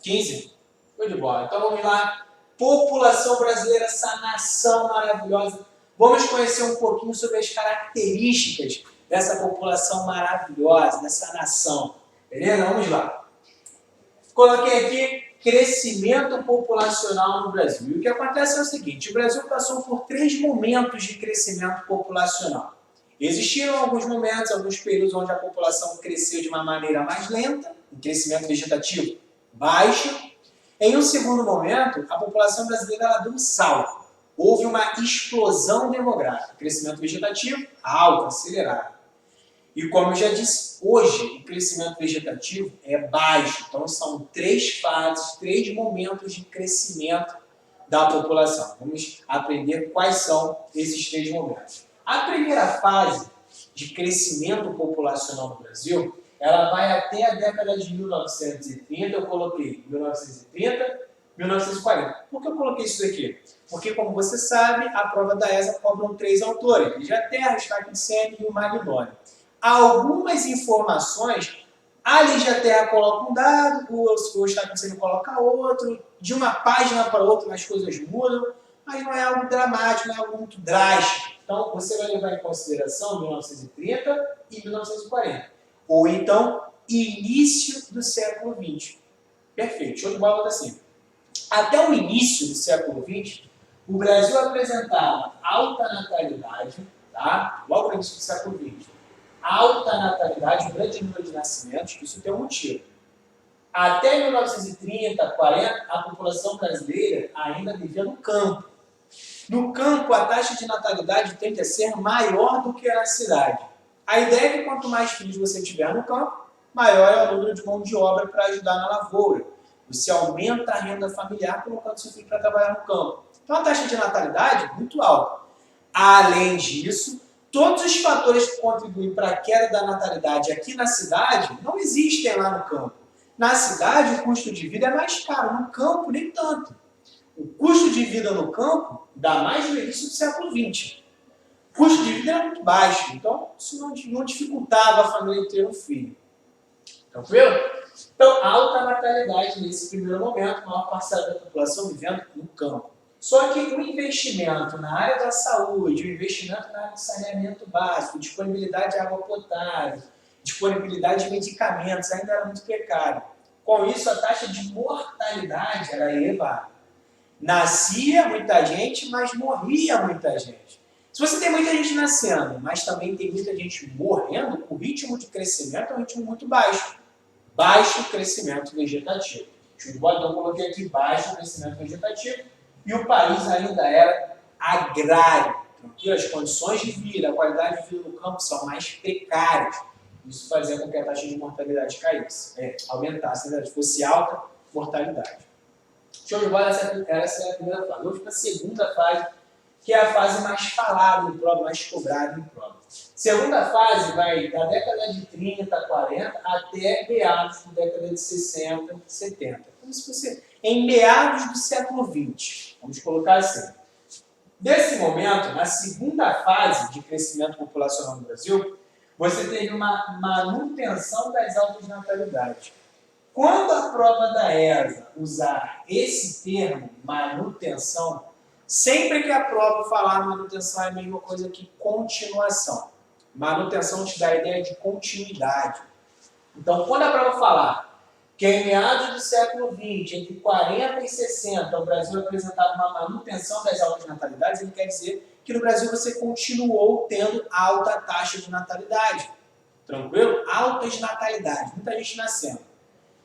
Speaker 1: 15? Show de bola. Então vamos lá. População brasileira, essa nação maravilhosa. Vamos conhecer um pouquinho sobre as características dessa população maravilhosa, dessa nação. Beleza? Vamos lá. Coloquei aqui crescimento populacional no Brasil. E o que acontece é o seguinte, o Brasil passou por 3 momentos de crescimento populacional. Existiram alguns momentos, alguns períodos onde a população cresceu de uma maneira mais lenta, um crescimento vegetativo baixo. Em um segundo momento, a população brasileira ela deu um salto. Houve uma explosão demográfica, crescimento vegetativo alto, acelerado. E como eu já disse, hoje o crescimento vegetativo é baixo. Então são 3 fases, 3 momentos de crescimento da população. Vamos aprender quais são esses 3 momentos. A primeira fase de crescimento populacional no Brasil, ela vai até a década de 1930, eu coloquei 1930, 1940. Por que eu coloquei isso daqui? Porque, como você sabe, a prova da ESA cobram 3 autores, Lígia Terra, Stack de Sene e o Magnoni. Algumas informações, a Lígia Terra coloca um dado, o Stack de Sene coloca outro, de uma página para outra as coisas mudam, mas não é algo dramático, não é algo muito drástico. Então, você vai levar em consideração 1930 e 1940. Ou então, início do século XX. Perfeito, show de bola assim. Até o início do século XX, o Brasil apresentava alta natalidade, tá? Logo no início do século XX. Alta natalidade, um grande número de nascimentos, isso tem um motivo. Até 1930, 40, a população brasileira ainda vivia no campo. No campo, a taxa de natalidade tende a ser maior do que na cidade. A ideia é que quanto mais filhos você tiver no campo, maior é o número de mão de obra para ajudar na lavoura. Você aumenta a renda familiar colocando seu filho para trabalhar no campo. Então a taxa de natalidade é muito alta. Além disso, todos os fatores que contribuem para a queda da natalidade aqui na cidade não existem lá no campo. Na cidade, o custo de vida é mais caro, no campo, nem tanto. O custo de vida no campo dá mais no início do século XX. O custo de vida era muito baixo, então isso não dificultava a família ter um filho. Tranquilo? Então, alta natalidade nesse primeiro momento, maior parcela da população vivendo no campo. Só que o investimento na área da saúde, o investimento na área do saneamento básico, disponibilidade de água potável, disponibilidade de medicamentos ainda era muito precário. Com isso, a taxa de mortalidade era elevada. Nascia muita gente, mas morria muita gente. Se você tem muita gente nascendo, mas também tem muita gente morrendo, o ritmo de crescimento é um ritmo muito baixo. Baixo crescimento vegetativo. Então eu coloquei aqui baixo crescimento vegetativo e o país ainda era agrário. Tranquilo? As condições de vida, a qualidade de vida no campo são mais precárias. Isso fazia com que a taxa de mortalidade caísse, aumentasse, né? Fosse alta mortalidade. Show de bola, essa é a primeira fase. Vamos para a segunda fase, que é a fase mais falada em prova, mais cobrada em prova. Segunda fase vai da década de 30, 40 até meados da década de 60, 70. Como se fosse em meados do século 20. Vamos colocar assim. Nesse momento, na segunda fase de crescimento populacional no Brasil, você teve uma manutenção das altas natalidades. Quando a prova da ESA usar esse termo, manutenção, sempre que a prova falar manutenção é a mesma coisa que continuação. Manutenção te dá a ideia de continuidade. Então, quando a prova falar que em meados do século XX, entre 40 e 60, o Brasil apresentava uma manutenção das altas natalidades, ele quer dizer que no Brasil você continuou tendo alta taxa de natalidade. Tranquilo? Altas natalidades, muita gente nascendo.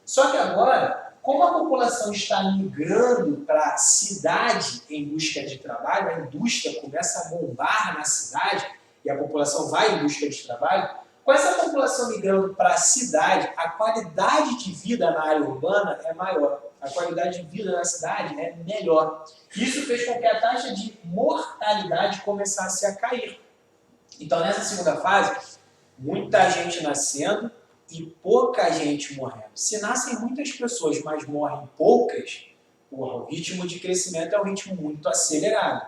Speaker 1: Só que agora, como a população está migrando para a cidade em busca de trabalho, a indústria começa a bombar na cidade e a população vai em busca de trabalho, com essa população migrando para a cidade, a qualidade de vida na área urbana é maior. A qualidade de vida na cidade é melhor. Isso fez com que a taxa de mortalidade começasse a cair. Então, nessa segunda fase, muita gente nascendo e pouca gente morrendo. Se nascem muitas pessoas, mas morrem poucas, o ritmo de crescimento é um ritmo muito acelerado.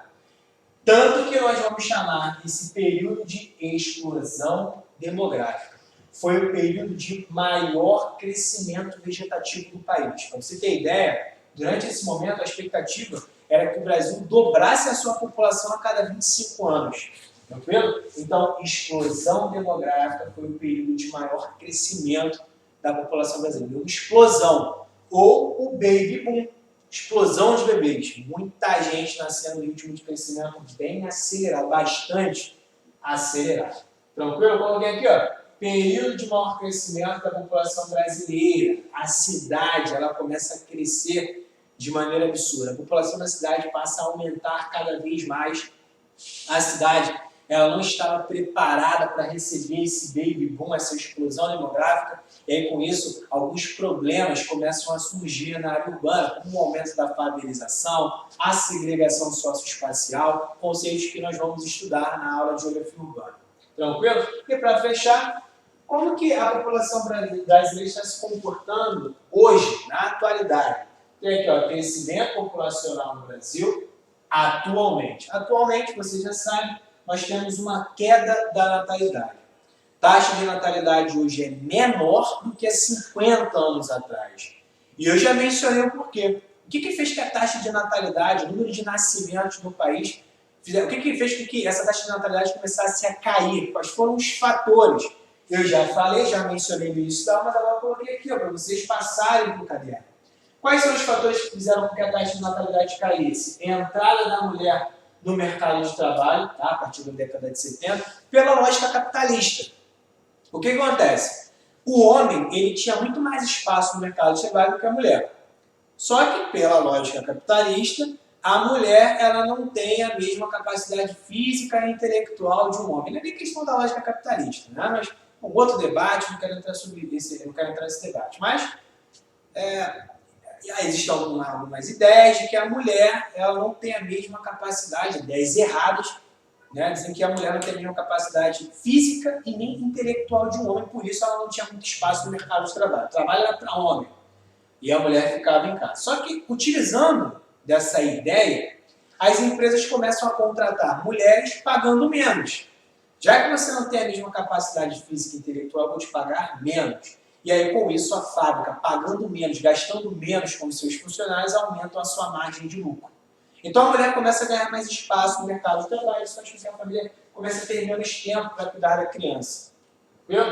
Speaker 1: Tanto que nós vamos chamar esse período de explosão demográfica. Foi o período de maior crescimento vegetativo do país. Para você ter ideia, durante esse momento a expectativa era que o Brasil dobrasse a sua população a cada 25 anos. Tranquilo? Então, explosão demográfica foi o período de maior crescimento da população brasileira. Uma explosão, ou o baby boom, explosão de bebês. Muita gente nascendo no ritmo de crescimento bem acelerado, bastante acelerado. Tranquilo? Coloquei aqui, ó. Período de maior crescimento da população brasileira. A cidade, ela começa a crescer de maneira absurda. A população da cidade passa a aumentar cada vez mais. A cidade, ela não estava preparada para receber esse baby boom, essa explosão demográfica. E aí, com isso, alguns problemas começam a surgir na área urbana, como o aumento da favelização, a segregação socioespacial, conceitos que nós vamos estudar na aula de geografia urbana. Tranquilo? E para fechar, como que a população brasileira está se comportando hoje, na atualidade? Tem aqui, ó, crescimento populacional no Brasil, atualmente. Atualmente, você já sabe, nós temos uma queda da natalidade. Taxa de natalidade hoje é menor do que há 50 anos atrás. E eu já mencionei o porquê. O que fez que a taxa de natalidade, o número de nascimentos no país, o que fez com que essa taxa de natalidade começasse a cair? Quais foram os fatores? Eu já falei, já mencionei no início da aula, mas agora eu coloquei aqui para vocês passarem para o caderno. Quais são os fatores que fizeram com que a taxa de natalidade caísse? Entrada da mulher no mercado de trabalho, tá? A partir da década de 70, pela lógica capitalista. O que acontece? O homem ele tinha muito mais espaço no mercado de trabalho do que a mulher. Só que, pela lógica capitalista, a mulher ela não tem a mesma capacidade física e intelectual de um homem. Não é nem questão da lógica capitalista, né? Mas um outro debate, não quero entrar nesse debate. Mas existem algumas ideias de que a mulher ela não tem a mesma capacidade, ideias erradas, né? Dizem que a mulher não tem a mesma capacidade física e nem intelectual de um homem, por isso ela não tinha muito espaço no mercado de trabalho. O trabalho era para homem e a mulher ficava em casa. Só que, utilizando dessa ideia, as empresas começam a contratar mulheres pagando menos. Já que você não tem a mesma capacidade física e intelectual, eu vou te pagar menos. E aí, com isso, a fábrica, pagando menos, gastando menos com os seus funcionários, aumentam a sua margem de lucro. Então, a mulher começa a ganhar mais espaço no mercado de trabalho, isso faz com que a família comece a ter menos tempo para cuidar da criança. Viu?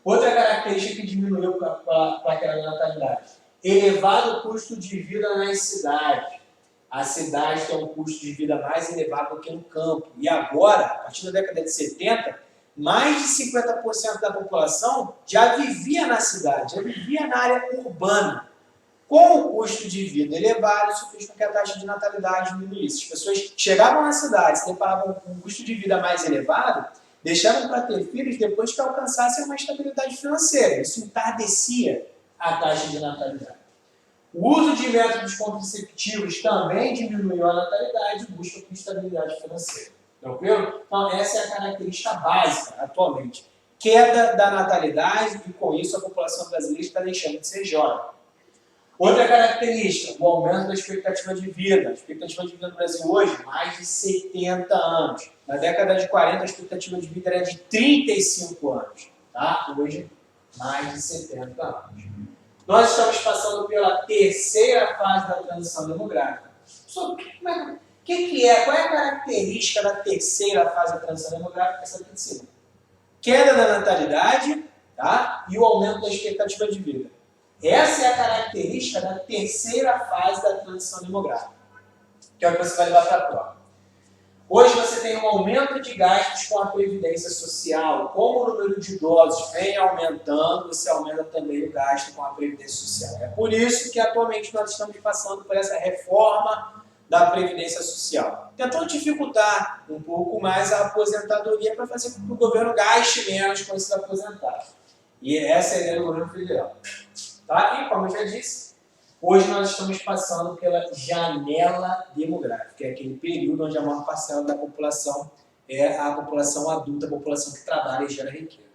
Speaker 1: Outra característica que diminuiu para aquela natalidade: elevado custo de vida nas cidades. A cidade tem um custo de vida mais elevado do que no campo. E agora, a partir da década de 70, mais de 50% da população já vivia na cidade, já vivia na área urbana. Com o custo de vida elevado, isso fez com que a taxa de natalidade diminuísse. As pessoas chegavam na cidade, se deparavam com um custo de vida mais elevado, deixavam para ter filhos depois que alcançassem uma estabilidade financeira. Isso entardecia a taxa de natalidade. O uso de métodos contraceptivos também diminuiu a natalidade e busca por estabilidade financeira. Tranquilo? Então, essa é a característica básica atualmente. Queda da natalidade e, com isso, a população brasileira está deixando de ser jovem. Outra característica, o aumento da expectativa de vida. A expectativa de vida no Brasil hoje, mais de 70 anos. Na década de 40, a expectativa de vida era de 35 anos. Tá? Hoje, mais de 70 anos. Nós estamos passando pela terceira fase da transição demográfica. O que é? Qual é a característica da terceira fase da transição demográfica? Essa aqui de cima. Queda da natalidade, tá? E o aumento da expectativa de vida. Essa é a característica da terceira fase da transição demográfica, que é o que você vai levar para a prova. Hoje você tem um aumento de gastos com a Previdência Social. Como o número de idosos vem aumentando, você aumenta também o gasto com a Previdência Social. É por isso que atualmente nós estamos passando por essa reforma da Previdência Social, tentando dificultar um pouco mais a aposentadoria para fazer com que o governo gaste menos com esses aposentados. E essa é a ideia do governo federal. Tá? E, como eu já disse, hoje nós estamos passando pela janela demográfica, que é aquele período onde a maior parcela da população é a população adulta, a população que trabalha e gera riqueza.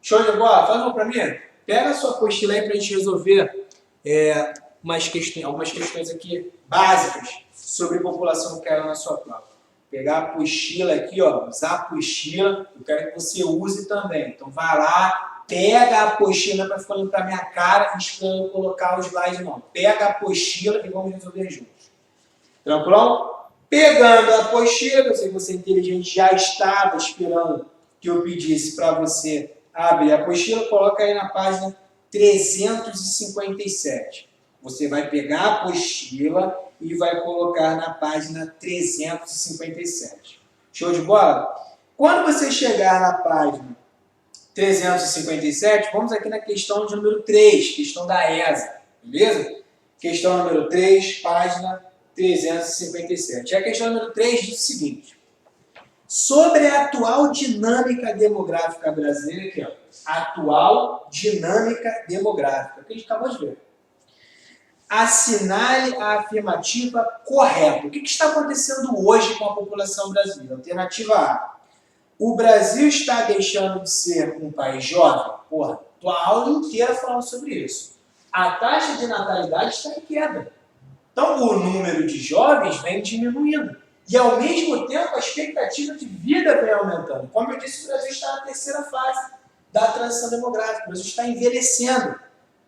Speaker 1: Show de bola? Faz uma para mim. Pega a sua apostila aí para a gente resolver algumas questões aqui básicas sobre população que caiu na sua prova. Pegar a apostila aqui, ó, usar a apostila, eu quero que você use também. Então vai lá, pega a apostila para ficar olhando para minha cara e esperando colocar o slide não. Pega a apostila e vamos resolver juntos. Tranquilo? Pegando a apostila, que eu sei que você é inteligente, já estava esperando que eu pedisse para você abrir a apostila, coloca aí na página 357. Você vai pegar a apostila e vai colocar na página 357. Show de bola? Quando você chegar na página 357, vamos aqui na questão de número 3, questão da ESA, beleza? Questão número 3, página 357. A questão número 3 diz o seguinte: sobre a atual dinâmica demográfica brasileira, aqui, ó, atual dinâmica demográfica, que a gente acabou de ver. Assinale a afirmativa correta. O que está acontecendo hoje com a população brasileira? Alternativa A: o Brasil está deixando de ser um país jovem? Porra, tua aula inteira falando sobre isso. A taxa de natalidade está em queda. Então, o número de jovens vem diminuindo. E, ao mesmo tempo, a expectativa de vida vem aumentando. Como eu disse, o Brasil está na terceira fase da transição demográfica. O Brasil está envelhecendo.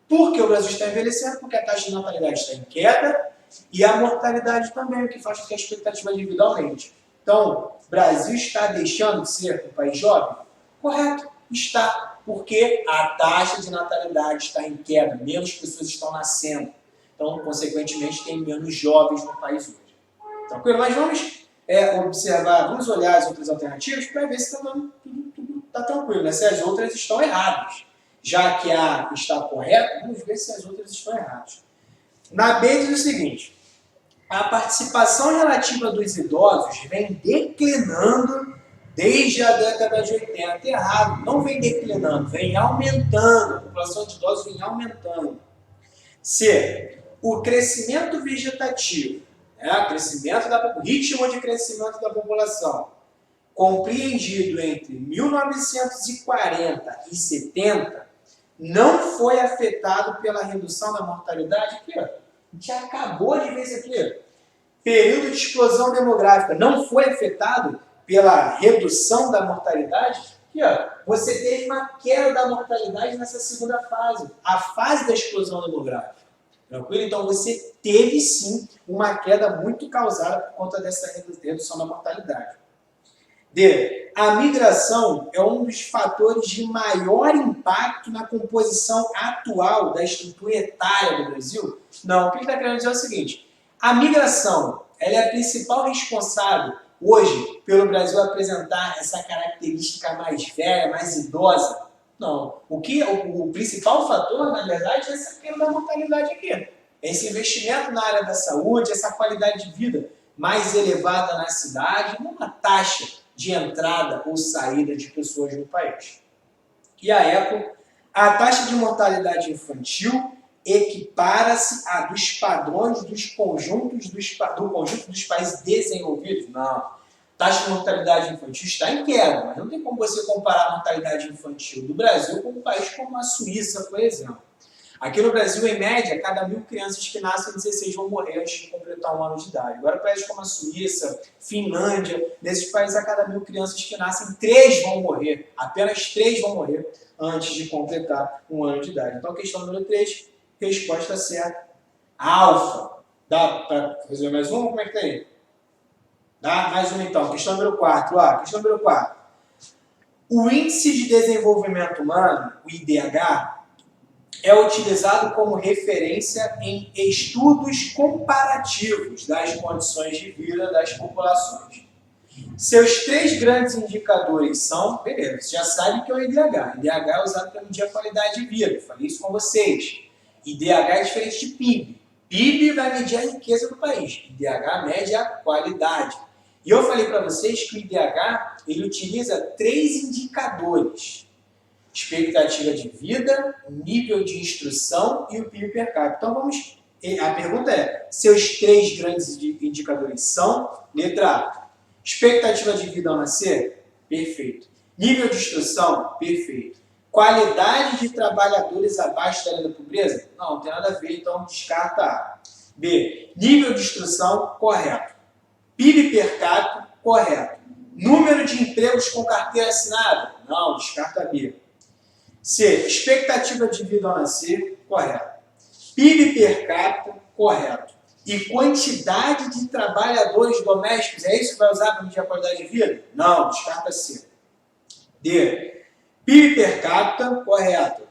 Speaker 1: Por que o Brasil está envelhecendo? Porque a taxa de natalidade está em queda e a mortalidade também, o que faz com que a expectativa de vida aumente. Então, o Brasil está deixando de ser um país jovem? Correto, está. Porque a taxa de natalidade está em queda, menos pessoas estão nascendo. Então, consequentemente, tem menos jovens no país hoje. Tranquilo? Mas vamos observar, vamos olhar as outras alternativas para ver se tudo está tranquilo, né? Se as outras estão erradas. Já que a está correta, vamos ver se as outras estão erradas. Na B diz o seguinte: a participação relativa dos idosos vem declinando desde a década de 80. Errado, não vem declinando, vem aumentando. A população de idosos vem aumentando. C. O crescimento vegetativo, o ritmo de crescimento da população, compreendido entre 1940 e 70, não foi afetado pela redução da mortalidade. Aqui, ó, a gente acabou de ver isso aqui. Período de explosão demográfica não foi afetado pela redução da mortalidade. Aqui, ó, você teve uma queda da mortalidade nessa segunda fase, a fase da explosão demográfica. Tranquilo? Então você teve sim uma queda muito causada por conta dessa redução da mortalidade. D. A migração é um dos fatores de maior impacto na composição atual da estrutura etária do Brasil? Não, o que ele está querendo dizer é o seguinte: a migração ela é a principal responsável hoje pelo Brasil apresentar essa característica mais velha, mais idosa. Não. O principal fator, na verdade, é essa queda da mortalidade aqui. Esse investimento na área da saúde, essa qualidade de vida mais elevada na cidade, uma taxa de entrada ou saída de pessoas no país. E a ECO, a taxa de mortalidade infantil equipara-se à dos padrões do conjunto dos países desenvolvidos? Não. A taxa de mortalidade infantil está em queda, mas não tem como você comparar a mortalidade infantil do Brasil com um país como a Suíça, por exemplo. Aqui no Brasil, em média, cada 1.000 crianças que nascem, 16 vão morrer antes de completar 1 ano de idade. Agora, países como a Suíça, Finlândia, nesses países, a cada 1.000 crianças que nascem, 3 vão morrer. Apenas 3 vão morrer antes de completar 1 ano de idade. Então, questão número 3, resposta certa, alfa. Dá para fazer mais uma? Como é que tá aí? Dá? Mais uma então. Questão número 4. Questão número 4. O Índice de Desenvolvimento Humano, o IDH, é utilizado como referência em estudos comparativos das condições de vida das populações. Seus 3 grandes indicadores são, beleza, você já sabe que é o IDH. IDH é usado para medir a qualidade de vida, eu falei isso com vocês. IDH é diferente de PIB. PIB vai medir a riqueza do país, IDH mede a qualidade. E eu falei para vocês que o IDH ele utiliza 3 indicadores. Expectativa de vida, nível de instrução e o PIB per capita. Então vamos, a pergunta é, seus 3 grandes indicadores são, letra A, expectativa de vida ao nascer? Perfeito. Nível de instrução? Perfeito. Qualidade de trabalhadores abaixo da linha da pobreza? Não tem nada a ver, então descarta A. B, nível de instrução? Correto. PIB per capita? Correto. Número de empregos com carteira assinada? Não, descarta B. C, expectativa de vida ao nascer? Correto. PIB per capita? Correto. E quantidade de trabalhadores domésticos, é isso que vai usar para medir a qualidade de vida? Não, descarta C. D, PIB per capita? Correto.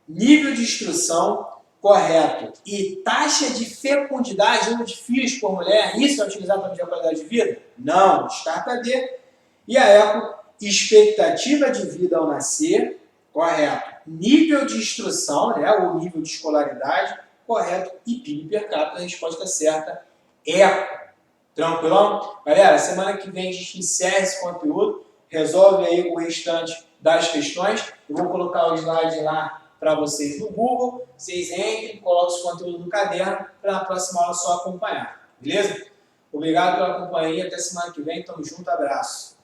Speaker 1: Nível de instrução? Correto. E taxa de fecundidade, número de filhos por mulher, isso é utilizado para medir a qualidade de vida? Não, descarta D. E a ECO, expectativa de vida ao nascer? Correto. Nível de instrução, né, ou nível de escolaridade? Correto. E PIB per capita, a resposta certa é tranquilão? Galera, semana que vem a gente encerra esse conteúdo, resolve aí o restante das questões. Eu vou colocar o slide lá para vocês no Google, vocês entrem, coloquem esse conteúdo no caderno para na próxima aula só acompanhar, beleza? Obrigado pela companhia, até semana que vem, tamo junto, abraço.